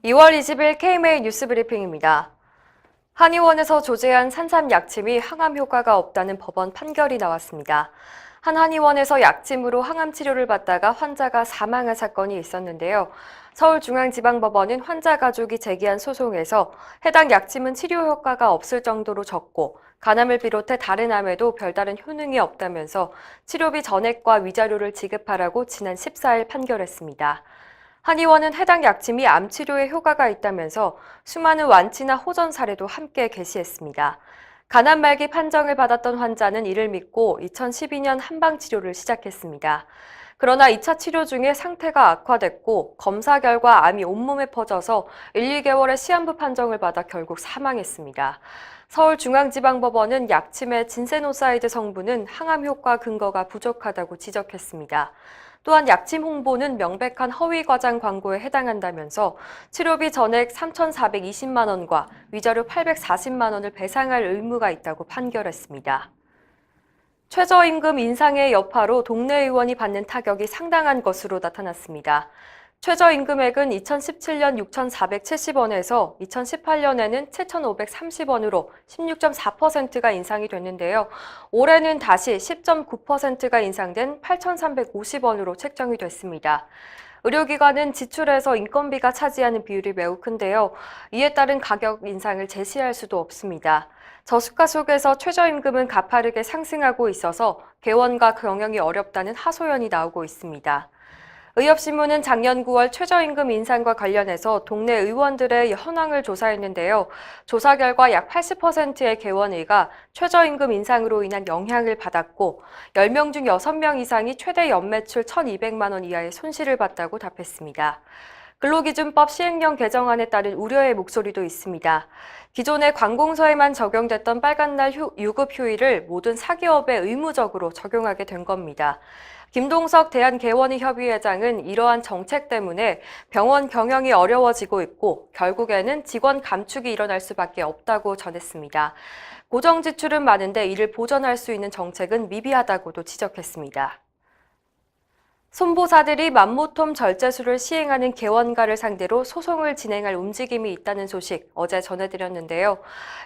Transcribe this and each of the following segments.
2월 20일 KMA 뉴스 브리핑입니다. 한의원에서 조제한 산삼 약침이 항암 효과가 없다는 법원 판결이 나왔습니다. 한 한의원에서 약침으로 항암 치료를 받다가 환자가 사망한 사건이 있었는데요. 서울중앙지방법원은 환자 가족이 제기한 소송에서 해당 약침은 치료 효과가 없을 정도로 적고 간암을 비롯해 다른 암에도 별다른 효능이 없다면서 치료비 전액과 위자료를 지급하라고 지난 14일 판결했습니다. 한의원은 해당 약침이 암 치료에 효과가 있다면서 수많은 완치나 호전 사례도 함께 게시했습니다. 간암 말기 판정을 받았던 환자는 이를 믿고 2012년 한방 치료를 시작했습니다. 그러나 2차 치료 중에 상태가 악화됐고 검사 결과 암이 온몸에 퍼져서 1, 2개월의 시한부 판정을 받아 결국 사망했습니다. 서울중앙지방법원은 약침의 진세노사이드 성분은 항암 효과 근거가 부족하다고 지적했습니다. 또한 약침 홍보는 명백한 허위 과장 광고에 해당한다면서 치료비 전액 3,420만 원과 위자료 840만 원을 배상할 의무가 있다고 판결했습니다. 최저임금 인상의 여파로 동네 의원이 받는 타격이 상당한 것으로 나타났습니다. 최저임금액은 2017년 6,470원에서 2018년에는 7,530원으로 16.4%가 인상이 됐는데요. 올해는 다시 10.9%가 인상된 8,350원으로 책정이 됐습니다. 의료기관은 지출에서 인건비가 차지하는 비율이 매우 큰데요. 이에 따른 가격 인상을 제시할 수도 없습니다. 저수가 속에서 최저임금은 가파르게 상승하고 있어서 개원과 경영이 어렵다는 하소연이 나오고 있습니다. 의협신문은 작년 9월 최저임금 인상과 관련해서 동네 의원들의 현황을 조사했는데요. 조사 결과 약 80%의 개원의가 최저임금 인상으로 인한 영향을 받았고 10명 중 6명 이상이 최대 연매출 1,200만 원 이하의 손실을 봤다고 답했습니다. 근로기준법 시행령 개정안에 따른 우려의 목소리도 있습니다. 기존의 관공서에만 적용됐던 빨간날 유급 휴일을 모든 사기업에 의무적으로 적용하게 된 겁니다. 김동석 대한개원의협의회장은 이러한 정책 때문에 병원 경영이 어려워지고 있고 결국에는 직원 감축이 일어날 수밖에 없다고 전했습니다. 고정 지출은 많은데 이를 보전할 수 있는 정책은 미비하다고도 지적했습니다. 손보사들이 맘모톰 절제술을 시행하는 개원가를 상대로 소송을 진행할 움직임이 있다는 소식 어제 전해드렸는데요.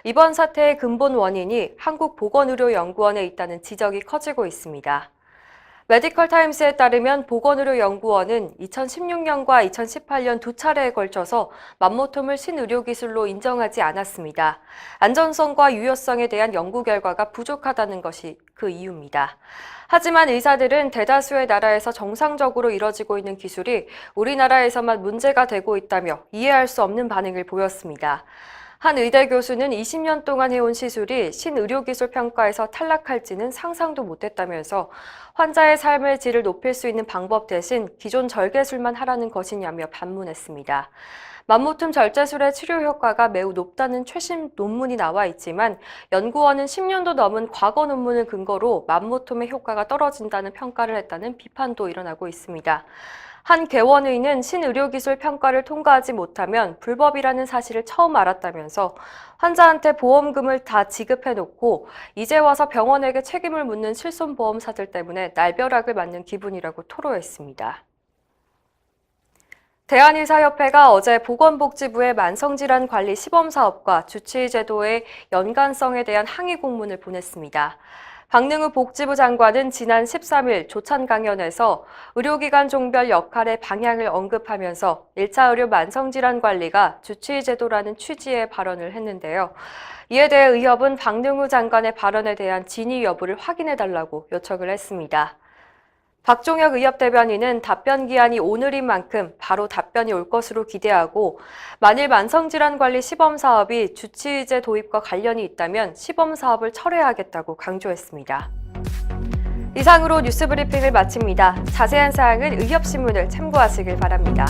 이번 사태의 근본 원인이 한국보건의료연구원에 있다는 지적이 커지고 있습니다. 메디컬타임스에 따르면 보건의료연구원은 2016년과 2018년 두 차례에 걸쳐서 맘모톰을 신의료기술로 인정하지 않았습니다. 안전성과 유효성에 대한 연구 결과가 부족하다는 것이 그 이유입니다. 하지만 의사들은 대다수의 나라에서 정상적으로 이뤄지고 있는 기술이 우리나라에서만 문제가 되고 있다며 이해할 수 없는 반응을 보였습니다. 한 의대 교수는 20년 동안 해온 시술이 신의료기술 평가에서 탈락할지는 상상도 못했다면서 환자의 삶의 질을 높일 수 있는 방법 대신 기존 절개술만 하라는 것이냐며 반문했습니다. 맘모톰 절제술의 치료 효과가 매우 높다는 최신 논문이 나와 있지만 연구원은 10년도 넘은 과거 논문을 근거로 맘모톰의 효과가 떨어진다는 평가를 했다는 비판도 일어나고 있습니다. 한 개원의는 신의료기술 평가를 통과하지 못하면 불법이라는 사실을 처음 알았다면서 환자한테 보험금을 다 지급해놓고 이제 와서 병원에게 책임을 묻는 실손보험사들 때문에 날벼락을 맞는 기분이라고 토로했습니다. 대한의사협회가 어제 보건복지부의 만성질환 관리 시범사업과 주치의 제도의 연관성에 대한 항의 공문을 보냈습니다. 박능우 복지부 장관은 지난 13일 조찬 강연에서 의료기관 종별 역할의 방향을 언급하면서 1차 의료 만성질환 관리가 주치의 제도라는 취지의 발언을 했는데요. 이에 대해 의협은 박능우 장관의 발언에 대한 진위 여부를 확인해달라고 요청을 했습니다. 박종혁 의협 대변인은 답변 기한이 오늘인 만큼 바로 답변이 올 것으로 기대하고 만일 만성질환관리 시범사업이 주치의제 도입과 관련이 있다면 시범사업을 철회하겠다고 강조했습니다. 이상으로 뉴스브리핑을 마칩니다. 자세한 사항은 의협신문을 참고하시길 바랍니다.